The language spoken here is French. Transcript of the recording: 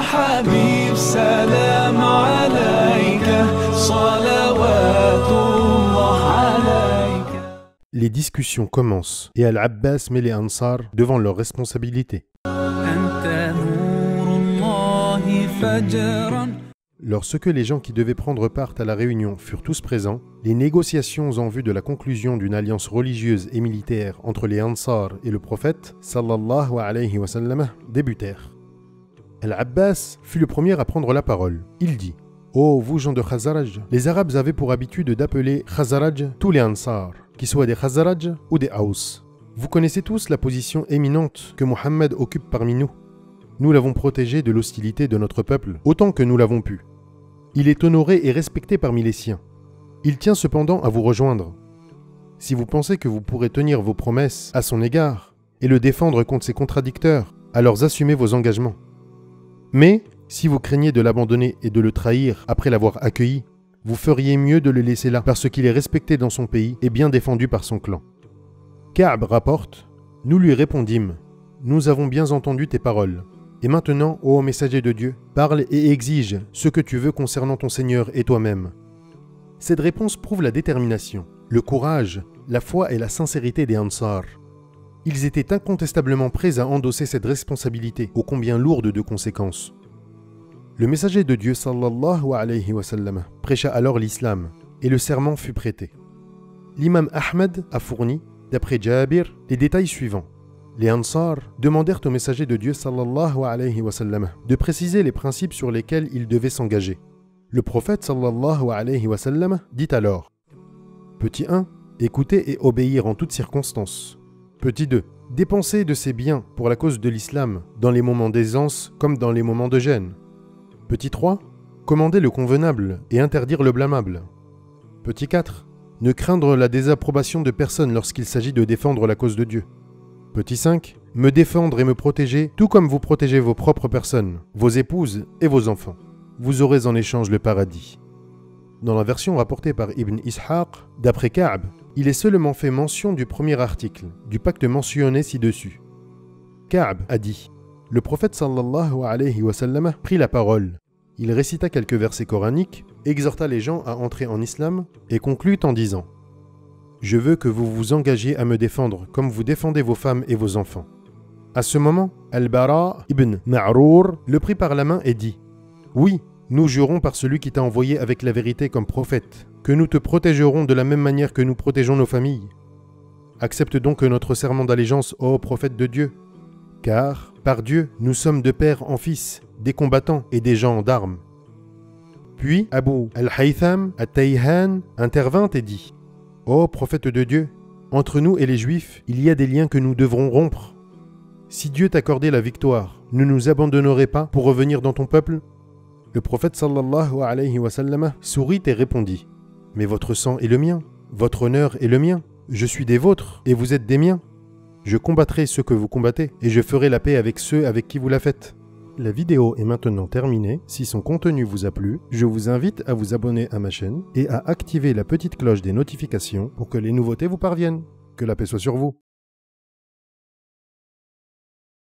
حبيب سلام عليك صلوات الله عليك. Les discussions commencent et Al-Abbas met les Ansar devant leurs responsabilités. أنت نور الله فجرا. Lorsque les gens qui devaient prendre part à la réunion furent tous présents, les négociations en vue de la conclusion d'une alliance religieuse et militaire entre les Ansar et le prophète sallallahu alayhi wa sallam débutèrent. Al-Abbas fut le premier à prendre la parole. Il dit: « Ô vous gens de Khazaraj, les Arabes avaient pour habitude d'appeler Khazaraj tous les Ansar, qu'ils soient des Khazaraj ou des Aws. Vous connaissez tous la position éminente que Mohammed occupe parmi nous. Nous l'avons protégé de l'hostilité de notre peuple autant que nous l'avons pu. Il est honoré et respecté parmi les siens. Il tient cependant à vous rejoindre. Si vous pensez que vous pourrez tenir vos promesses à son égard et le défendre contre ses contradicteurs, alors assumez vos engagements. Mais si vous craignez de l'abandonner et de le trahir après l'avoir accueilli, vous feriez mieux de le laisser là parce qu'il est respecté dans son pays et bien défendu par son clan. » Ka'b rapporte: « Nous lui répondîmes: Nous avons bien entendu tes paroles. Et maintenant, ô messager de Dieu, parle et exige ce que tu veux concernant ton Seigneur et toi-même. » Cette réponse prouve la détermination, le courage, la foi et la sincérité des Ansar. Ils étaient incontestablement prêts à endosser cette responsabilité, ô combien lourde de conséquences. Le messager de Dieu sallallahu alayhi wa sallam prêcha alors l'islam et le serment fut prêté. L'imam Ahmed a fourni, d'après Jabir, les détails suivants. Les Ansar demandèrent au messager de Dieu sallallahu alayhi wa sallam de préciser les principes sur lesquels il devait s'engager. Le prophète sallallahu alayhi wa sallam dit alors: Petit 1, écouter et obéir en toutes circonstances. Petit 2, dépenser de ses biens pour la cause de l'islam dans les moments d'aisance comme dans les moments de gêne. Petit 3, commander le convenable et interdire le blâmable. Petit 4, ne craindre la désapprobation de personne lorsqu'il s'agit de défendre la cause de Dieu. Petit 5, me défendre et me protéger tout comme vous protégez vos propres personnes, vos épouses et vos enfants. Vous aurez en échange le paradis. Dans la version rapportée par Ibn Ishaq, d'après Ka'b, il est seulement fait mention du premier article, du pacte mentionné ci-dessus. Ka'b a dit: Le prophète sallallahu alayhi wa sallam prit la parole. Il récita quelques versets coraniques, exhorta les gens à entrer en islam et conclut en disant: Je veux que vous vous engagiez à me défendre comme vous défendez vos femmes et vos enfants. À ce moment, Al-Bara ibn Ma'rour le prit par la main et dit: Oui, nous jurons par celui qui t'a envoyé avec la vérité comme prophète, que nous te protégerons de la même manière que nous protégeons nos familles. Accepte donc notre serment d'allégeance, ô prophète de Dieu, car, par Dieu, nous sommes de père en fils, des combattants et des gens d'armes. Puis Abu al-Haytham at-Tayhan intervint et dit: Ô prophète de Dieu, entre nous et les Juifs, il y a des liens que nous devrons rompre. Si Dieu t'accordait la victoire, ne nous abandonnerais pas pour revenir dans ton peuple? Le prophète sallallahu alayhi wa sallam sourit et répondit: Mais votre sang est le mien, votre honneur est le mien, je suis des vôtres et vous êtes des miens. Je combattrai ceux que vous combattez et je ferai la paix avec ceux avec qui vous la faites. La vidéo est maintenant terminée. Si son contenu vous a plu, je vous invite à vous abonner à ma chaîne et à activer la petite cloche des notifications pour que les nouveautés vous parviennent. Que la paix soit sur vous.